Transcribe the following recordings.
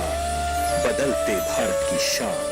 बिहार, बदलते भारत की शान।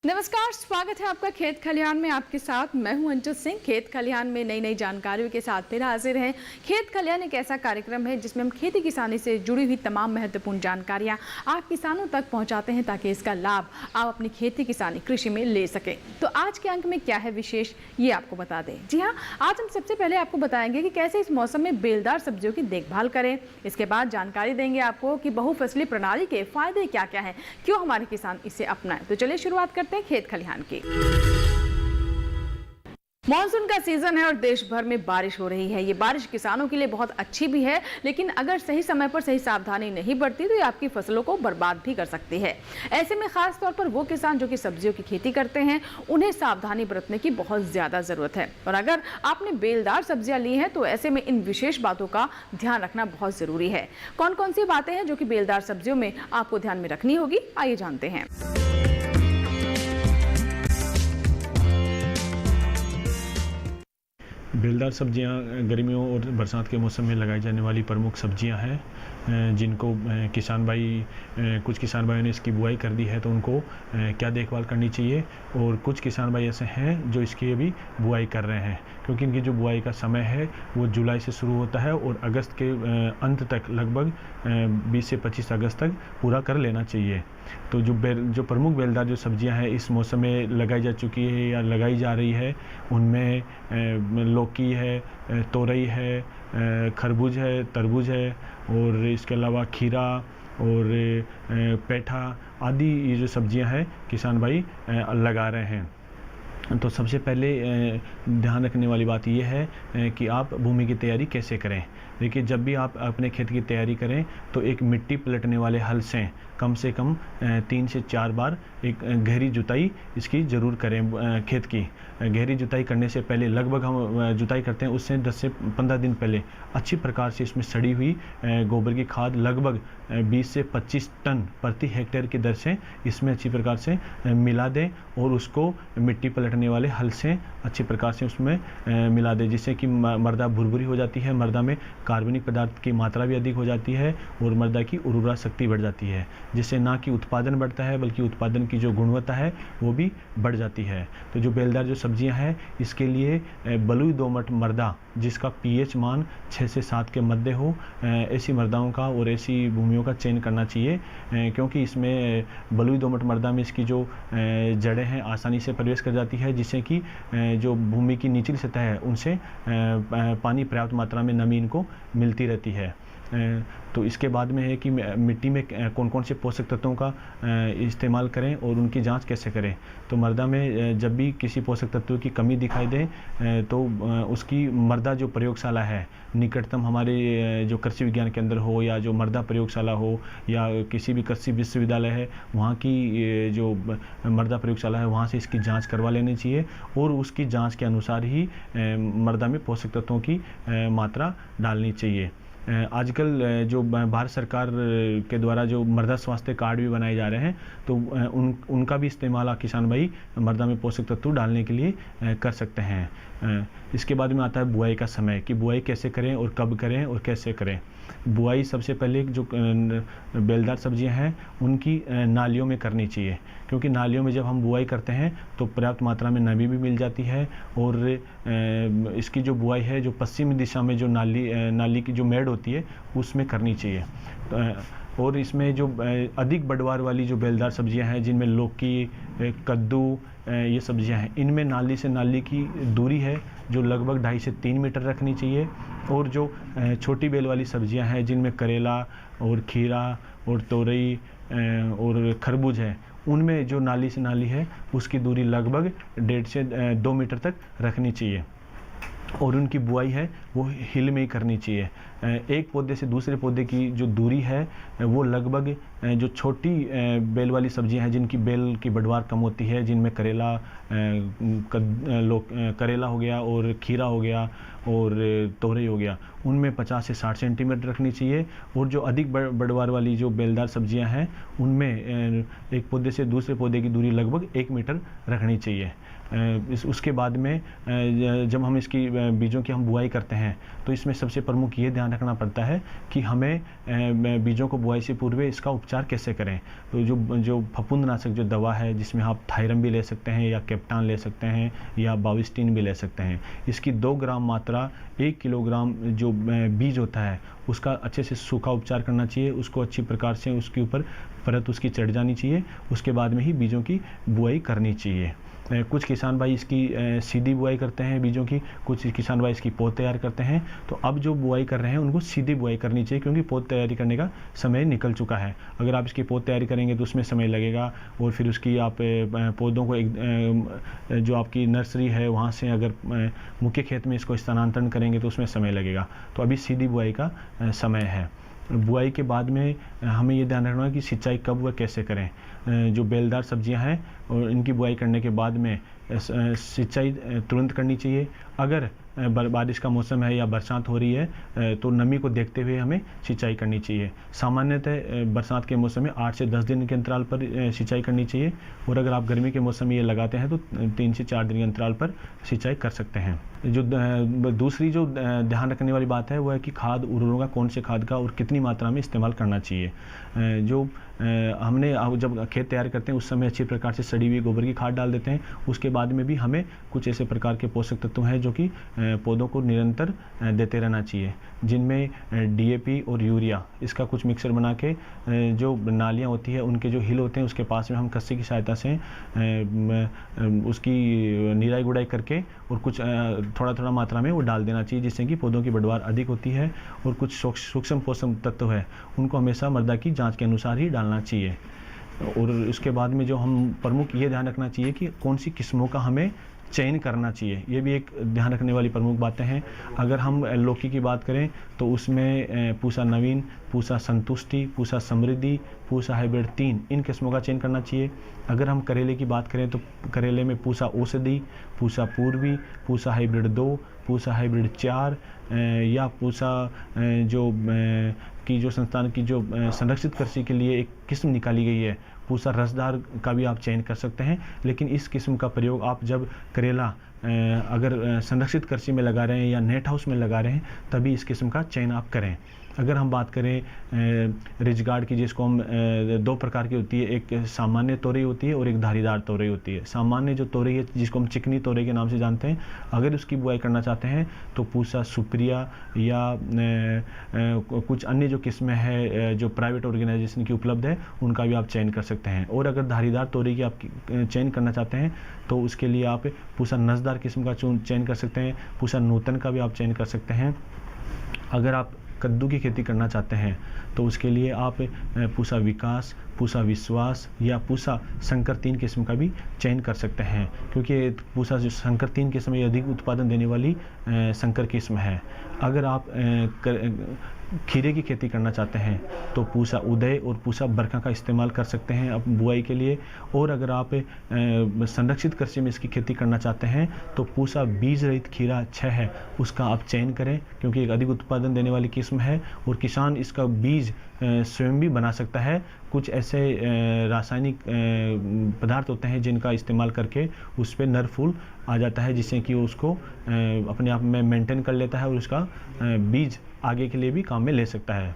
नमस्कार, स्वागत है आपका खेत खलिहान में। आपके साथ मैं हूं अंचल सिंह। खेत खलिहान में नई नई जानकारियों के साथ फिर हाजिर हैं। खेत खलिहान एक ऐसा कार्यक्रम है जिसमें हम खेती किसानी से जुड़ी हुई तमाम महत्वपूर्ण जानकारियां आप किसानों तक पहुंचाते हैं ताकि इसका लाभ आप अपनी खेती किसानी कृषि में ले सकें। तो आज के अंक में क्या है विशेष, ये आपको बता दें। जी हाँ, आज हम सबसे पहले आपको बताएंगे कि कैसे इस मौसम में बेलदार सब्जियों की देखभाल करें। इसके बाद जानकारी देंगे आपको कि बहुफसली प्रणाली के फायदे क्या क्या हैं, क्यों हमारे किसान इसे अपनाएं। तो चलिए शुरुआत करते हैं खेत खलिहान की। मॉनसून का सीजन है और देश भर में बारिश हो रही है। ये बारिश किसानों के लिए बहुत अच्छी भी है, लेकिन अगर सही समय पर सही सावधानी नहीं बरती तो ये आपकी फसलों को बर्बाद भी कर सकती है। ऐसे में खास तौर पर वो किसान जो कि सब्जियों की खेती करते हैं, उन्हें सावधानी बरतने की बहुत ज्यादा जरूरत है। और अगर आपने बेलदार सब्जियां ली हैं तो ऐसे में इन विशेष बातों का ध्यान रखना बहुत जरूरी है। कौन कौन सी बातें हैं जो कि बेलदार सब्जियों में आपको ध्यान में रखनी होगी, आइए जानते हैं। बेलदार सब्जियां गर्मियों और बरसात के मौसम में लगाई जाने वाली प्रमुख सब्जियां हैं, जिनको कुछ किसान भाइयों ने इसकी बुआई कर दी है तो उनको क्या देखभाल करनी चाहिए, और कुछ किसान भाई ऐसे हैं जो इसकी अभी बुआई कर रहे हैं, क्योंकि इनकी जो बुआई का समय है वो जुलाई से शुरू होता है और अगस्त के अंत तक लगभग 20 से 25 अगस्त तक पूरा कर लेना चाहिए। तो जो प्रमुख बेलदार जो सब्जियां हैं इस मौसम में लगाई जा चुकी है या लगाई जा रही है, उनमें लौकी है, तोरई है, खरबूज है, तरबूज है, और इसके अलावा खीरा और पेठा आदि ये जो सब्जियां हैं किसान भाई लगा रहे हैं। तो सबसे पहले ध्यान रखने वाली बात यह है कि आप भूमि की तैयारी कैसे करें। देखिए, जब भी आप अपने खेत की तैयारी करें तो एक मिट्टी पलटने वाले हल से कम 3 से 4 बार एक गहरी जुताई इसकी ज़रूर करें। खेत की गहरी जुताई करने से पहले, लगभग हम जुताई करते हैं उससे 10 से 15 दिन पहले, अच्छी प्रकार से इसमें सड़ी हुई गोबर की खाद लगभग 20 से 25 टन प्रति हेक्टेयर की दर से इसमें अच्छी प्रकार से मिला दें और उसको मिट्टी पलटने वाले हल से अच्छी प्रकार से उसमें मिला दें, जिससे कि मृदा भुरभुरी हो जाती है, मृदा में कार्बनिक पदार्थ की मात्रा भी अधिक हो जाती है और मृदा की उर्वरा शक्ति बढ़ जाती है, जिससे ना कि उत्पादन बढ़ता है बल्कि उत्पादन की जो गुणवत्ता है वो भी बढ़ जाती है। तो जो बेलदार जो सब्जियां हैं इसके लिए बलुई दोमट मृदा जिसका पीएच मान 6 से 7 के मध्य हो, ऐसी मृदाओं का और ऐसी भूमियों का चयन करना चाहिए, क्योंकि इसमें बलुई दोमट मृदा में इसकी जो जड़ें हैं आसानी से प्रवेश कर जाती है, जिससे कि जो भूमि की निचली सतह है उनसे पानी पर्याप्त मात्रा में नमी इनको मिलती रहती है। तो इसके बाद में है कि मिट्टी में कौन कौन से पोषक तत्वों का इस्तेमाल करें और उनकी जांच कैसे करें। तो मृदा में जब भी किसी पोषक तत्व की कमी दिखाई दे तो उसकी मृदा जो प्रयोगशाला है निकटतम हमारे जो कृषि विज्ञान केंद्र हो या जो मृदा प्रयोगशाला हो या किसी भी कृषि विश्वविद्यालय है, वहाँ की जो मृदा प्रयोगशाला है वहाँ से इसकी जाँच करवा लेनी चाहिए और उसकी जाँच के अनुसार ही मृदा में पोषक तत्वों की मात्रा डालनी चाहिए। आजकल जो भारत सरकार के द्वारा जो मृदा स्वास्थ्य कार्ड भी बनाए जा रहे हैं तो उनका भी इस्तेमाल किसान भाई मृदा में पोषक तत्व डालने के लिए कर सकते हैं। इसके बाद में आता है बुआई का समय, कि बुआई कैसे करें और कब करें और कैसे करें। बुआई सबसे पहले जो बेलदार सब्जियां हैं उनकी नालियों में करनी चाहिए, क्योंकि नालियों में जब हम बुआई करते हैं तो पर्याप्त मात्रा में नमी भी मिल जाती है और इसकी जो बुआई है जो पश्चिमी दिशा में जो नाली की जो मेड़ होती है उसमें करनी चाहिए। और इसमें जो अधिक बढ़वार वाली जो बेलदार सब्जियां हैं जिनमें लौकी, कद्दू ये सब्जियां हैं, इनमें नाली से नाली की दूरी है जो लगभग 2.5 से 3 मीटर रखनी चाहिए। और जो छोटी बेल वाली सब्जियां हैं जिनमें करेला और खीरा और तोरई और खरबूज है, उनमें जो नाली से नाली है उसकी दूरी लगभग 1.5 से 2 मीटर तक रखनी चाहिए। और उनकी बुआई है वो हिल में ही करनी चाहिए। एक पौधे से दूसरे पौधे की जो दूरी है वो लगभग जो छोटी बेल वाली सब्जियां हैं जिनकी बेल की बढ़वार कम होती है, जिनमें करेला हो गया और खीरा हो गया और तोरई हो गया, उनमें 50 से 60 सेंटीमीटर रखनी चाहिए। और जो अधिक बढ़वार वाली जो बेलदार सब्जियां हैं उनमें एक पौधे से दूसरे पौधे की दूरी लगभग 1 मीटर रखनी चाहिए। उसके बाद में जब हम इसकी बीजों की हम बुआई करते हैं तो इसमें सबसे प्रमुख ये ध्यान रखना पड़ता है कि हमें बीजों को बुआई से पूर्व इसका उपचार कैसे करें। तो जो फफूंदनाशक जो दवा है जिसमें आप थायरम भी ले सकते हैं या कैप्टान ले सकते हैं या बाविस्टीन भी ले सकते हैं, इसकी 2 ग्राम मात्रा 1 किलोग्राम जो बीज होता है उसका अच्छे से सूखा उपचार करना चाहिए। उसको अच्छी प्रकार से उसके ऊपर परत उसकी चढ़ जानी चाहिए, उसके बाद में ही बीजों की बुआई करनी चाहिए। कुछ किसान भाई इसकी सीधी बुआई करते हैं बीजों की, कुछ किसान भाई इसकी पौध तैयार करते हैं। तो अब जो बुआई कर रहे हैं उनको सीधी बुआई करनी चाहिए क्योंकि पौध तैयारी करने का समय निकल चुका है। अगर आप इसकी पौध तैयारी करेंगे तो उसमें समय लगेगा और फिर उसकी आप पौधों को जो आपकी नर्सरी है वहाँ से अगर मुख्य खेत में इसको स्थानांतरण करेंगे तो उसमें समय लगेगा। तो अभी सीधी बुआई का समय है। बुआई के बाद में हमें ये ध्यान रखना है कि सिंचाई कब व कैसे करें। जो बेलदार सब्जियां हैं और इनकी बुआई करने के बाद में सिंचाई तुरंत करनी चाहिए। अगर बारिश का मौसम है या बरसात हो रही है तो नमी को देखते हुए हमें सिंचाई करनी चाहिए। सामान्यतः बरसात के मौसम में 8 से 10 दिन के अंतराल पर सिंचाई करनी चाहिए और अगर आप गर्मी के मौसम में ये लगाते हैं तो 3 से 4 दिन के अंतराल पर सिंचाई कर सकते हैं। जो दूसरी जो ध्यान रखने वाली बात है वो है कि खाद उर्वरकों का कौन से खाद का और कितनी मात्रा में इस्तेमाल करना चाहिए। जो हमने जब खेत तैयार करते हैं उस समय अच्छी प्रकार से सड़ी हुई गोबर की खाद डाल देते हैं। उसके बाद में भी हमें कुछ ऐसे प्रकार के पोषक तत्व हैं जो कि पौधों को निरंतर देते रहना चाहिए, जिनमें DAP और यूरिया इसका कुछ मिक्सर बना के जो नालियाँ होती है उनके जो हिल होते हैं उसके पास में हम कस्सी की सहायता से उसकी निराई गुड़ाई करके और कुछ थोड़ा थोड़ा मात्रा में वो डाल देना चाहिए, जिससे कि पौधों की बढ़वार अधिक होती है। और कुछ सूक्ष्म पोषक तत्व है उनको हमेशा मृदा की जांच के अनुसार ही डालना चाहिए। और उसके बाद में जो हम प्रमुख ये ध्यान रखना चाहिए कि कौन सी किस्मों का हमें चयन करना चाहिए, ये भी एक ध्यान रखने वाली प्रमुख बातें हैं। अगर हम लौकी की बात करें तो उसमें पूसा नवीन, पूसा संतुष्टि, पूसा समृद्धि, पूसा हाइब्रिड 3 इन किस्मों का चयन करना चाहिए। अगर हम करेले की बात करें तो करेले में पूसा औषधि, पूसा पूर्वी, पूसा हाइब्रिड 2, पूसा हाइब्रिड 4 या पूसा जो संस्थान की जो संरक्षित कृषि के लिए एक किस्म निकाली गई है पूसा रसदार का भी आप चयन कर सकते हैं। लेकिन इस किस्म का प्रयोग आप जब करेला अगर संरक्षित कृषि में लगा रहे हैं या नेट हाउस में लगा रहे हैं तभी इस किस्म का चयन आप करें। अगर हम बात करें रिजगार्ड की, जिसको हम 2 प्रकार की होती है, एक सामान्य तोरई होती है और एक धारीदार तोरई होती है। सामान्य जो तोरई है जिसको हम चिकनी तोरई के नाम से जानते हैं, अगर उसकी बुआई करना चाहते हैं तो पूसा सुप्रिया या कुछ अन्य जो किस्में हैं जो प्राइवेट ऑर्गेनाइजेशन की उपलब्ध है उनका भी आप चयन कर सकते हैं। और अगर धारीदार तोरई की आप चयन करना चाहते हैं तो उसके लिए आप पूसा नसदार किस्म का चयन कर सकते हैं, पूसा नूतन का भी आप चयन कर सकते हैं। अगर आप कद्दू की खेती करना चाहते हैं तो उसके लिए आप पूसा विकास, पूसा विश्वास या पूसा संकर 3 किस्म का भी चयन कर सकते हैं, क्योंकि पूसा जो संकर 3 किस्म ये अधिक उत्पादन देने वाली संकर किस्म है। अगर आप खीरे की खेती करना चाहते हैं तो पूसा उदय और पूसा बरखा का इस्तेमाल कर सकते हैं अब बुआई के लिए। और अगर आप संरक्षित कृषि में इसकी खेती करना चाहते हैं तो पूसा बीज रहित खीरा 6 है उसका आप चयन करें, क्योंकि एक अधिक उत्पादन देने वाली किस्म है और किसान इसका बीज स्वयं भी बना सकता है। कुछ ऐसे रासायनिक पदार्थ होते हैं जिनका इस्तेमाल करके उस पर नर फूल आ जाता है, जिससे कि उसको अपने आप में मेंटेन कर लेता है और उसका बीज आगे के लिए भी काम में ले सकता है।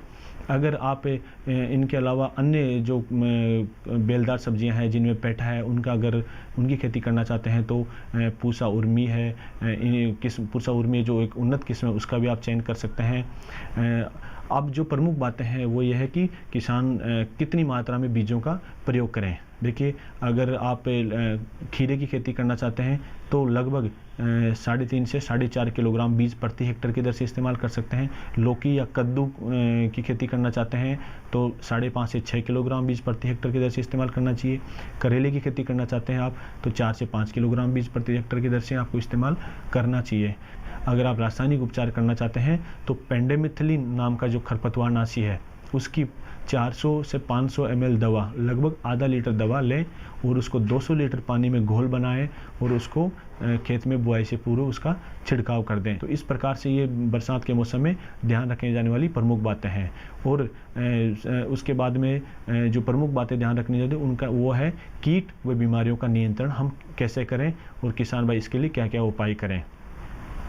अगर आप इनके अलावा अन्य जो बेलदार सब्जियां हैं जिनमें पेठा है उनकी खेती करना चाहते हैं तो पूसा उर्मी है, पूसा उर्मी जो एक उन्नत किस्म है उसका भी आप चयन कर सकते हैं। अब जो प्रमुख बातें हैं वो ये है कि किसान कितनी मात्रा में बीजों का प्रयोग करें। देखिए, अगर आप खीरे की खेती करना चाहते हैं तो लगभग 3.5 से 4.5 किलोग्राम बीज प्रति हेक्टेयर की दर से इस्तेमाल कर सकते हैं। लौकी या कद्दू की खेती करना चाहते हैं तो 5.5 से 6 किलोग्राम बीज प्रति हेक्टेयर की दर से इस्तेमाल करना चाहिए। करेले की खेती करना चाहते हैं आप तो 4 से 5 किलोग्राम बीज प्रति हेक्टेयर की दर से आपको इस्तेमाल करना चाहिए। अगर आप रासायनिक उपचार करना चाहते हैं तो पेंडेमिथिलिन नाम का जो खरपतवारनाशी है उसकी 400 से 500 ml दवा, लगभग आधा लीटर दवा लें और उसको 200 लीटर पानी में घोल बनाएं और उसको खेत में बुआई से पूर्व उसका छिड़काव कर दें। तो इस प्रकार से ये बरसात के मौसम में ध्यान रखने जाने वाली प्रमुख बातें हैं। और उसके बाद में जो प्रमुख बातें ध्यान रखनी चाहिए उनका वो है कीट व बीमारियों का नियंत्रण हम कैसे करें और किसान भाई इसके लिए क्या क्या उपाय करें।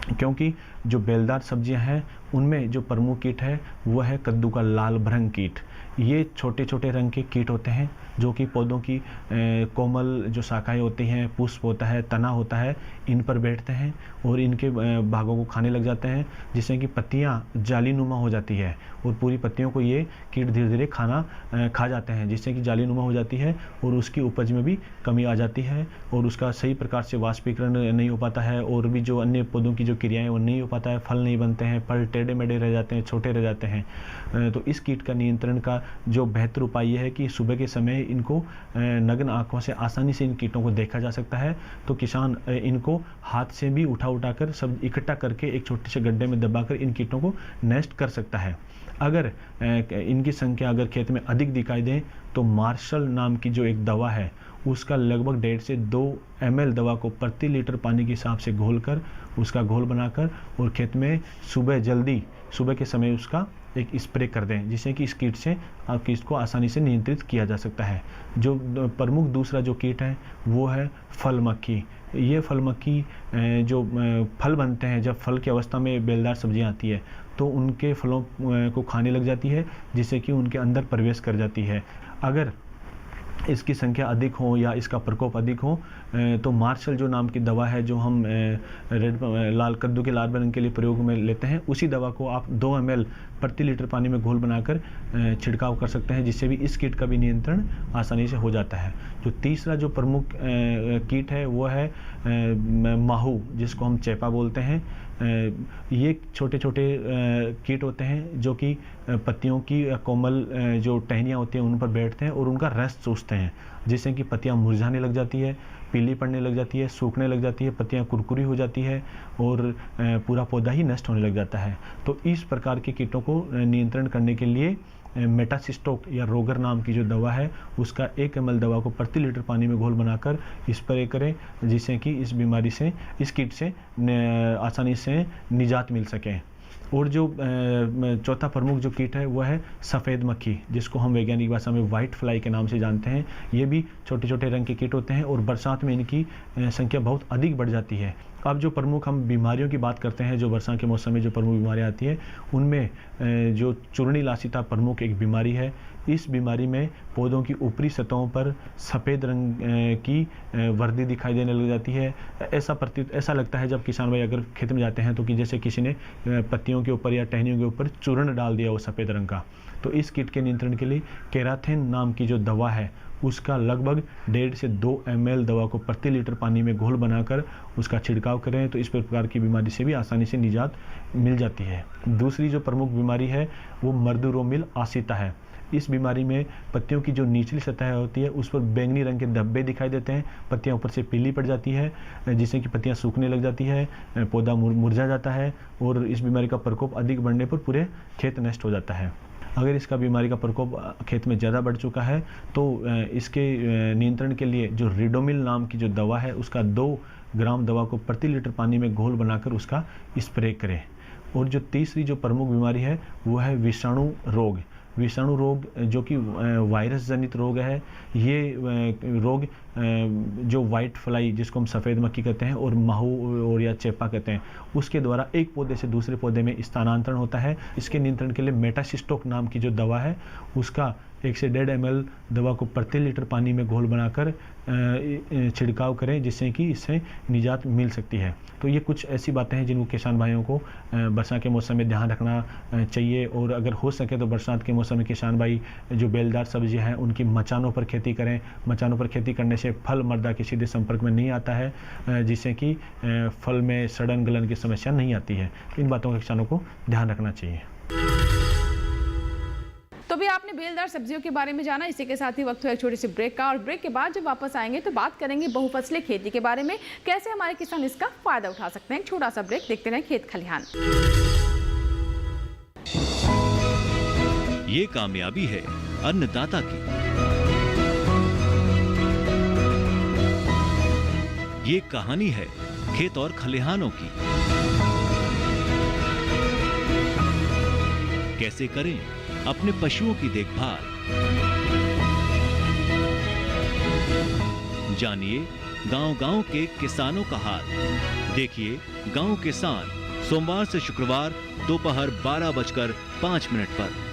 क्योंकि जो बेलदार सब्जियां हैं उनमें जो प्रमुख कीट है वो है कद्दू का लाल भृंग कीट। ये छोटे छोटे रंग के कीट होते हैं जो कि पौधों की कोमल जो शाखाएं होती हैं, पुष्प होता है, तना होता है, इन पर बैठते हैं और इनके भागों को खाने लग जाते हैं, जिससे कि पत्तियां जालीनुमा हो जाती है और पूरी पत्तियों को ये कीट धीरे धीरे खा जाते हैं, जिससे कि जालीनुमा हो जाती है और उसकी उपज में भी कमी आ जाती है और उसका सही प्रकार से वाष्पीकरण नहीं हो पाता है और भी जो अन्य पौधों की जो क्रियाएं वो नहीं हो पाता है, फल नहीं बनते हैं, फल टेढ़े मेढ़े रह जाते हैं, छोटे रह जाते हैं। तो इस कीट का नियंत्रण का जो बेहतर उपाय ये है कि सुबह के समय इनको नग्न आंखों से आसानी से इन कीटों को देखा जा सकता है। तो किसान इनको हाथ से भी उठा कर सब इकट्ठा करके एक छोटे से गड्ढे में दबाकर इन कीटों को नष्ट कर सकता है। अगर इनकी संख्या अगर खेत में अधिक दिखाई दे तो मार्शल नाम की जो एक दवा है उसका लगभग 1.5 से 2 ml दवा को प्रति लीटर पानी के हिसाब से घोलकर उसका घोल बनाकर और खेत में सुबह के समय उसका एक स्प्रे कर दें, जिससे कि इस कीट से कीट को आसानी से नियंत्रित किया जा सकता है। जो प्रमुख दूसरा जो कीट है वो है फल मक्खी। ये फल मक्खी जो फल बनते हैं, जब फल की अवस्था में बेलदार सब्जियां आती है तो उनके फलों को खाने लग जाती है, जिससे कि उनके अंदर प्रवेश कर जाती है। अगर इसकी संख्या अधिक हो या इसका प्रकोप अधिक हो तो मार्शल जो नाम की दवा है जो हम लाल कद्दू के लाल रंग के लिए प्रयोग में लेते हैं, उसी दवा को आप 2 ml प्रति लीटर पानी में घोल बनाकर छिड़काव कर सकते हैं, जिससे भी इस कीट का भी नियंत्रण आसानी से हो जाता है। जो तीसरा जो प्रमुख कीट है वो है माहू, जिसको हम चेपा बोलते हैं। ये छोटे छोटे कीट होते हैं जो कि पत्तियों की कोमल जो टहनियाँ होती हैं उन पर बैठते हैं और उनका रस चूसते हैं, जिससे कि पत्तियाँ मुरझाने लग जाती है, पीली पड़ने लग जाती है, सूखने लग जाती है, पत्तियाँ कुरकुरी हो जाती है और पूरा पौधा ही नष्ट होने लग जाता है। तो इस प्रकार के कीटों को नियंत्रण करने के लिए मेटासिस्टोक या रोगर नाम की जो दवा है उसका 1 ml दवा को प्रति लीटर पानी में घोल बनाकर स्प्रे करें, जिससे कि इस बीमारी से, इस कीट से आसानी से निजात मिल सके। और जो चौथा प्रमुख जो कीट है वह है सफ़ेद मक्खी, जिसको हम वैज्ञानिक भाषा में वाइट फ्लाई के नाम से जानते हैं। ये भी छोटे छोटे रंग के कीट होते हैं और बरसात में इनकी संख्या बहुत अधिक बढ़ जाती है। अब जो प्रमुख हम बीमारियों की बात करते हैं, जो बरसात के मौसम में जो प्रमुख बीमारियां आती है उनमें जो चूर्णी लासिता प्रमुख एक बीमारी है। इस बीमारी में पौधों की ऊपरी सतहों पर सफ़ेद रंग की वर्दी दिखाई देने लग जाती है। ऐसा लगता है जब किसान भाई अगर खेत में जाते हैं तो कि जैसे किसी ने पत्तियों के ऊपर या टहनियों के ऊपर चूर्ण डाल दिया वो सफ़ेद रंग का। तो इस कीट के नियंत्रण के लिए केराथिन नाम की जो दवा है उसका लगभग 1.5 से 2 ml दवा को प्रति लीटर पानी में घोल बनाकर उसका छिड़काव करें, तो इस प्रकार की बीमारी से भी आसानी से निजात मिल जाती है। दूसरी जो प्रमुख बीमारी है वो मर्दुरोमिल आसिता है। इस बीमारी में पत्तियों की जो निचली सतह होती है उस पर बैंगनी रंग के धब्बे दिखाई देते हैं, पत्तियां ऊपर से पीली पड़ जाती है, जिससे कि पत्तियां सूखने लग जाती है, पौधा मुरझा जाता है और इस बीमारी का प्रकोप अधिक बढ़ने पर पूरे खेत नष्ट हो जाता है। अगर इसका बीमारी का प्रकोप खेत में ज़्यादा बढ़ चुका है तो इसके नियंत्रण के लिए जो रिडोमिल नाम की जो दवा है उसका 2 ग्राम दवा को प्रति लीटर पानी में घोल बनाकर उसका स्प्रे करें। और जो तीसरी जो प्रमुख बीमारी है वो है विषाणु रोग। विषाणु रोग जो कि वायरस जनित रोग है, ये रोग जो वाइट फ्लाई जिसको हम सफ़ेद मक्खी कहते हैं और माहू और या चेपा कहते हैं उसके द्वारा एक पौधे से दूसरे पौधे में स्थानांतरण होता है। इसके नियंत्रण के लिए मेटासिस्टोक नाम की जो दवा है उसका 1 से 1.5 ml दवा को प्रति लीटर पानी में घोल बनाकर छिड़काव करें, जिससे कि इससे निजात मिल सकती है। तो ये कुछ ऐसी बातें हैं जिनको किसान भाइयों को बरसात के मौसम में ध्यान रखना चाहिए। और अगर हो सके तो बरसात के मौसम में किसान भाई जो बेलदार सब्जियां हैं उनकी मचानों पर खेती करें। मचानों पर खेती करने से फल मर्दा के सीधे संपर्क में नहीं आता है, जिससे कि फल में सड़न गलन की समस्या नहीं आती है। इन बातों का किसानों को ध्यान रखना चाहिए। तो भी आप आपने बेलदार सब्जियों के बारे में जाना। इसी के साथ ही वक्त हुआ एक छोटी सी ब्रेक का, और ब्रेक के बाद जब वापस आएंगे तो बात करेंगे बहुफसली खेती के बारे में, कैसे हमारे किसान इसका फायदा उठा सकते हैं। एक छोटा सा ब्रेक, देखते रहें खेत खलिहान। ये कामयाबी है अन्नदाता की, ये कहानी है खेत और खलिहानों की। कैसे करें अपने पशुओं की देखभाल, जानिए गांव-गांव के किसानों का हाल। देखिए गांव किसान सोमवार से शुक्रवार दोपहर 12:05 पर।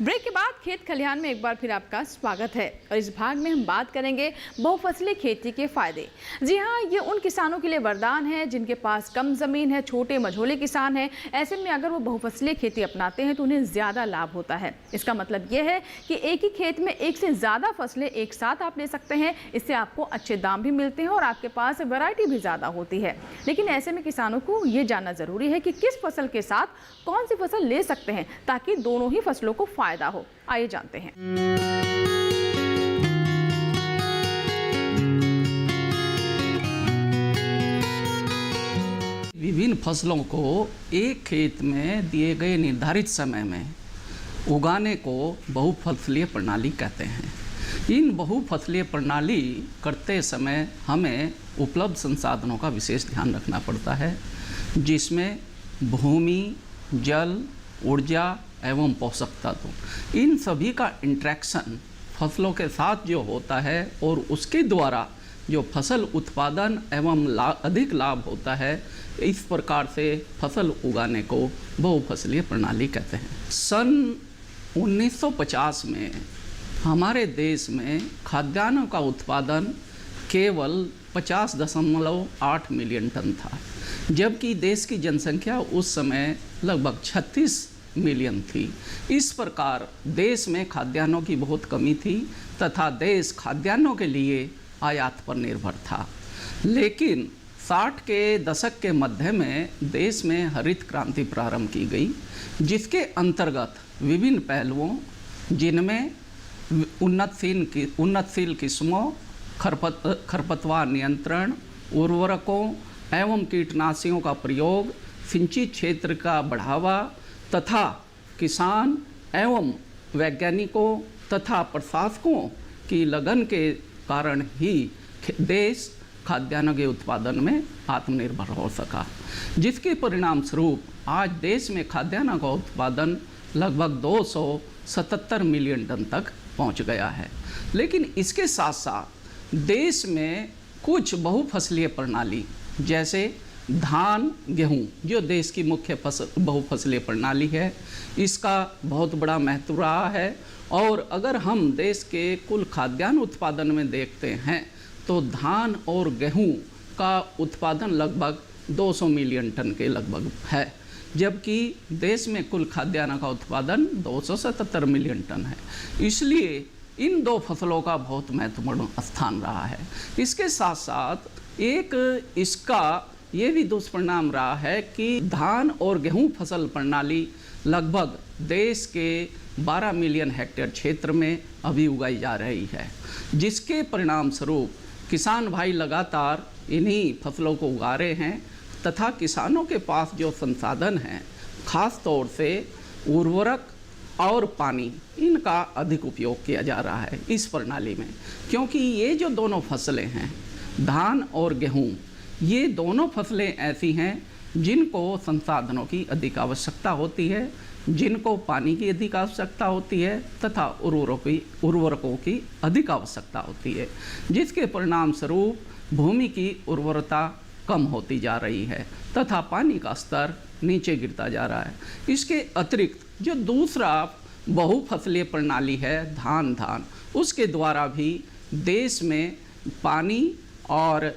ब्रेक के बाद खेत खलिहान में एक बार फिर आपका स्वागत है, और इस भाग में हम बात करेंगे बहुफसली खेती के फायदे। जी हाँ, ये उन किसानों के लिए वरदान है जिनके पास कम जमीन है, छोटे मझोले किसान हैं। ऐसे में अगर वो बहुफसली खेती अपनाते हैं तो उन्हें ज़्यादा लाभ होता है। इसका मतलब ये है कि एक ही खेत में एक से ज़्यादा फसलें एक साथ आप ले सकते हैं। इससे आपको अच्छे दाम भी मिलते हैं और आपके पास वैरायटी भी ज़्यादा होती है। लेकिन ऐसे में किसानों को ये जानना ज़रूरी है कि किस फसल के साथ कौन सी फसल ले सकते हैं ताकि दोनों ही फसलों को फायदा हो। आइए जानते हैं। विभिन्न फसलों को एक खेत में दिए गए निर्धारित समय में उगाने को बहुफसलीय प्रणाली कहते हैं। इन बहुफसलीय प्रणाली करते समय हमें उपलब्ध संसाधनों का विशेष ध्यान रखना पड़ता है, जिसमें भूमि, जल, ऊर्जा एवं पोषक तत्व, इन सभी का इंटरेक्शन फसलों के साथ जो होता है और उसके द्वारा जो फसल उत्पादन एवं अधिक लाभ होता है, इस प्रकार से फसल उगाने को बहुफसलीय प्रणाली कहते हैं। सन 1950 में हमारे देश में खाद्यान्नों का उत्पादन केवल 50.8 मिलियन टन था, जबकि देश की जनसंख्या उस समय लगभग 36 मिलियन थी। इस प्रकार देश में खाद्यान्नों की बहुत कमी थी तथा देश खाद्यान्नों के लिए आयात पर निर्भर था। लेकिन 60 के दशक के मध्य में देश में हरित क्रांति प्रारंभ की गई, जिसके अंतर्गत विभिन्न पहलुओं, जिनमें उन्नतशील किस्मों, खरपतवार नियंत्रण, उर्वरकों एवं कीटनाशकों का प्रयोग, सिंचित क्षेत्र का बढ़ावा तथा किसान एवं वैज्ञानिकों तथा प्रशासकों की लगन के कारण ही देश खाद्यान्न के उत्पादन में आत्मनिर्भर हो सका, जिसके परिणाम स्वरूप आज देश में खाद्यान्न का उत्पादन लगभग 277 मिलियन टन तक पहुंच गया है। लेकिन इसके साथ साथ देश में कुछ बहुफसलीय प्रणाली, जैसे धान, गेहूं, जो देश की मुख्य बहुफसलीय प्रणाली है, इसका बहुत बड़ा महत्व रहा है। और अगर हम देश के कुल खाद्यान्न उत्पादन में देखते हैं तो धान और गेहूं का उत्पादन लगभग 200 मिलियन टन के लगभग है, जबकि देश में कुल खाद्यान्न का उत्पादन 277 मिलियन टन है। इसलिए इन दो फसलों का बहुत महत्वपूर्ण स्थान रहा है। इसके साथ साथ एक इसका ये भी दुष्परिणाम रहा है कि धान और गेहूं फसल प्रणाली लगभग देश के 12 मिलियन हेक्टेयर क्षेत्र में अभी उगाई जा रही है, जिसके परिणाम स्वरूप किसान भाई लगातार इन्हीं फसलों को उगा रहे हैं तथा किसानों के पास जो संसाधन हैं, खास तौर से उर्वरक और पानी, इनका अधिक उपयोग किया जा रहा है इस प्रणाली में। क्योंकि ये जो दोनों फसलें हैं, धान और गेहूं, ये दोनों फसलें ऐसी हैं जिनको संसाधनों की अधिक आवश्यकता होती है, जिनको पानी की अधिक आवश्यकता होती है तथा उर्वरकों की अधिक आवश्यकता होती है, जिसके परिणाम स्वरूप भूमि की उर्वरता कम होती जा रही है तथा पानी का स्तर नीचे गिरता जा रहा है। इसके अतिरिक्त जो दूसरा बहुफसलीय प्रणाली है धान, उसके द्वारा भी देश में पानी और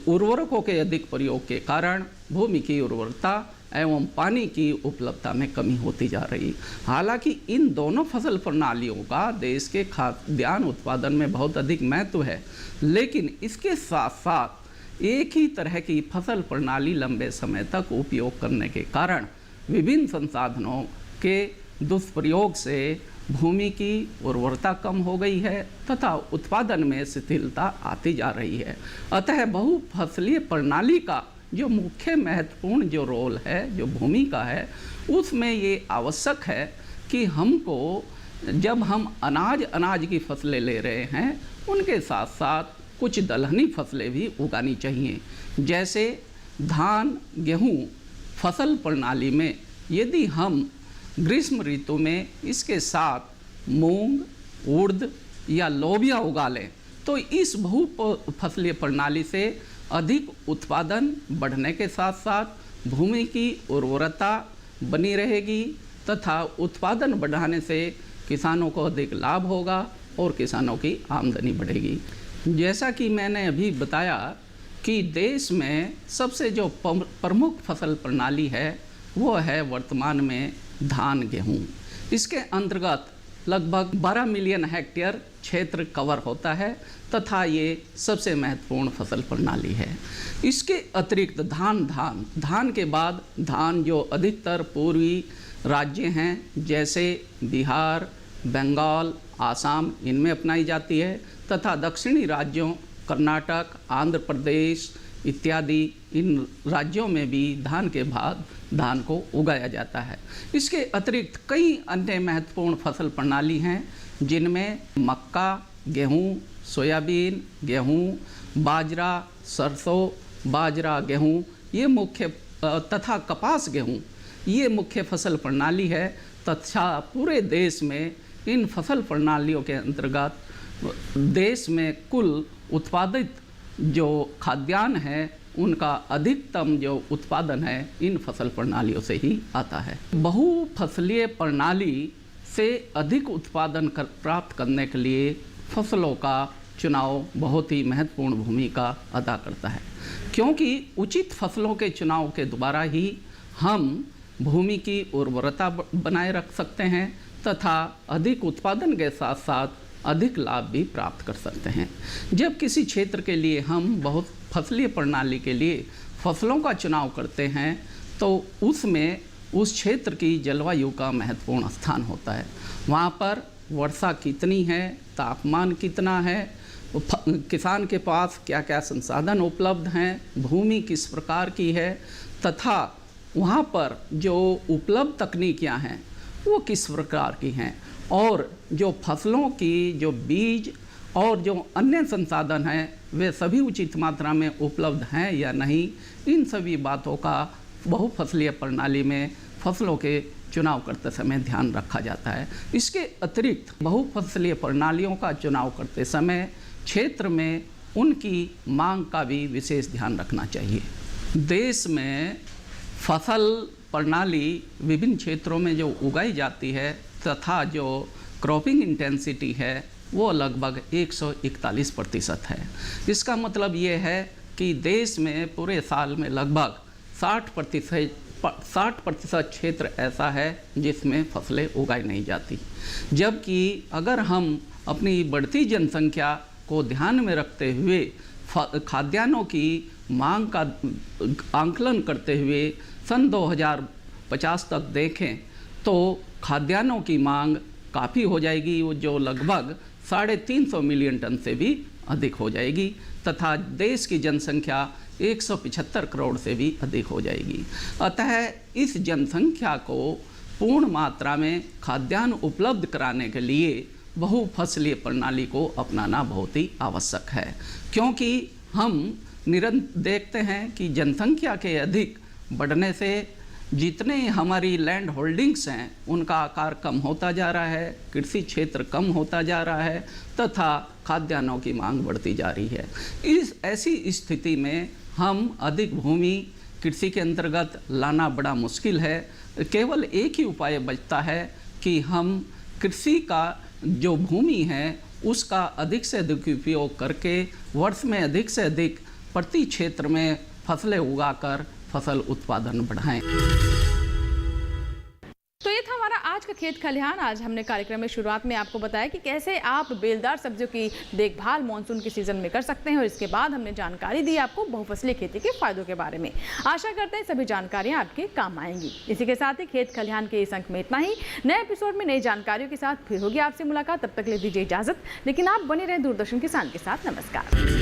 उर्वरकों के अधिक प्रयोग के कारण भूमि की उर्वरता एवं पानी की उपलब्धता में कमी होती जा रही। हालांकि इन दोनों फसल प्रणालियों का देश के खाद्यान्न उत्पादन में बहुत अधिक महत्व है, लेकिन इसके साथ साथ एक ही तरह की फसल प्रणाली लंबे समय तक उपयोग करने के कारण विभिन्न संसाधनों के दुष्प्रयोग से भूमि की उर्वरता कम हो गई है तथा उत्पादन में शिथिलता आती जा रही है। अतः बहुफसलीय प्रणाली का जो मुख्य महत्वपूर्ण जो रोल है, जो भूमिका है, उसमें ये आवश्यक है कि हमको जब हम अनाज की फसलें ले रहे हैं, उनके साथ साथ कुछ दलहनी फसलें भी उगानी चाहिए। जैसे धान गेहूँ फसल प्रणाली में यदि हम ग्रीष्म ऋतु में इसके साथ मूंग, उड़द या लोबिया उगा लें तो इस बहुफसलीय प्रणाली से अधिक उत्पादन बढ़ने के साथ साथ भूमि की उर्वरता बनी रहेगी तथा उत्पादन बढ़ाने से किसानों को अधिक लाभ होगा और किसानों की आमदनी बढ़ेगी। जैसा कि मैंने अभी बताया कि देश में सबसे जो प्रमुख फसल प्रणाली है वो है वर्तमान में धान गेहूँ। इसके अंतर्गत लगभग 12 मिलियन हेक्टेयर क्षेत्र कवर होता है तथा ये सबसे महत्वपूर्ण फसल प्रणाली है। इसके अतिरिक्त धान के बाद धान जो अधिकतर पूर्वी राज्य हैं जैसे बिहार, बंगाल, आसाम इनमें अपनाई जाती है तथा दक्षिणी राज्यों कर्नाटक, आंध्र प्रदेश इत्यादि इन राज्यों में भी धान के बाद धान को उगाया जाता है। इसके अतिरिक्त कई अन्य महत्वपूर्ण फसल प्रणाली हैं जिनमें मक्का, गेहूँ, सोयाबीन, गेहूँ, बाजरा, सरसों, बाजरा, गेहूँ ये मुख्य तथा कपास गेहूँ ये मुख्य फसल प्रणाली है तथा पूरे देश में इन फसल प्रणालियों के अंतर्गत देश में कुल उत्पादित जो खाद्यान्न है उनका अधिकतम जो उत्पादन है इन फसल प्रणालियों से ही आता है। बहुफसलीय प्रणाली से अधिक उत्पादन प्राप्त करने के लिए फसलों का चुनाव बहुत ही महत्वपूर्ण भूमिका अदा करता है, क्योंकि उचित फसलों के चुनाव के द्वारा ही हम भूमि की उर्वरता बनाए रख सकते हैं तथा अधिक उत्पादन के साथ साथ अधिक लाभ भी प्राप्त कर सकते हैं। जब किसी क्षेत्र के लिए हम बहुत फसलीय प्रणाली के लिए फसलों का चुनाव करते हैं तो उसमें उस क्षेत्र की जलवायु का महत्वपूर्ण स्थान होता है। वहाँ पर वर्षा कितनी है, तापमान कितना है, किसान के पास क्या क्या संसाधन उपलब्ध हैं, भूमि किस प्रकार की है तथा वहाँ पर जो उपलब्ध तकनीकियाँ हैं वो किस प्रकार की हैं और जो फसलों की जो बीज और जो अन्य संसाधन हैं वे सभी उचित मात्रा में उपलब्ध हैं या नहीं, इन सभी बातों का बहुफसलीय प्रणाली में फसलों के चुनाव करते समय ध्यान रखा जाता है। इसके अतिरिक्त बहुफसलीय प्रणालियों का चुनाव करते समय क्षेत्र में उनकी मांग का भी विशेष ध्यान रखना चाहिए। देश में फसल प्रणाली विभिन्न क्षेत्रों में जो उगाई जाती है तथा जो क्रॉपिंग इंटेंसिटी है वो लगभग 141% है। इसका मतलब ये है कि देश में पूरे साल में लगभग 60% क्षेत्र ऐसा है जिसमें फसलें उगाई नहीं जाती। जबकि अगर हम अपनी बढ़ती जनसंख्या को ध्यान में रखते हुए खाद्यान्नों की मांग का आंकलन करते हुए सन 2050 तक देखें तो खाद्यान्नों की मांग काफ़ी हो जाएगी, वो जो लगभग 350 मिलियन टन से भी अधिक हो जाएगी तथा देश की जनसंख्या 175 करोड़ से भी अधिक हो जाएगी। अतः इस जनसंख्या को पूर्ण मात्रा में खाद्यान्न उपलब्ध कराने के लिए बहुफसलीय प्रणाली को अपनाना बहुत ही आवश्यक है, क्योंकि हम निरंतर देखते हैं कि जनसंख्या के अधिक बढ़ने से जितने हमारी लैंड होल्डिंग्स हैं उनका आकार कम होता जा रहा है, कृषि क्षेत्र कम होता जा रहा है तथा खाद्यान्नों की मांग बढ़ती जा रही है। इस ऐसी स्थिति में हम अधिक भूमि कृषि के अंतर्गत लाना बड़ा मुश्किल है। केवल एक ही उपाय बचता है कि हम कृषि का जो भूमि है उसका अधिक से अधिक उपयोग करके वर्ष में अधिक से अधिक प्रति क्षेत्र में फसलें उगाकर फसल उत्पादन बढ़ाएं। तो ये था हमारा आज आज का खेत खलिहान, आज हमने कार्यक्रम में शुरुआत में आपको बताया कि कैसे आप बेलदार सब्जियों की देखभाल मानसून के सीजन में कर सकते हैं, और इसके बाद हमने जानकारी दी आपको बहुफसली खेती के फायदों के बारे में। आशा करते हैं सभी जानकारियां आपके काम आएंगी। इसी के साथ ही खेत खलिहान के इस अंक में इतना ही। नए एपिसोड में नई जानकारियों के साथ फिर होगी आपसे मुलाकात। तब तक ले दीजिए इजाजत, लेकिन आप बने रहें दूरदर्शन किसान के साथ। नमस्कार।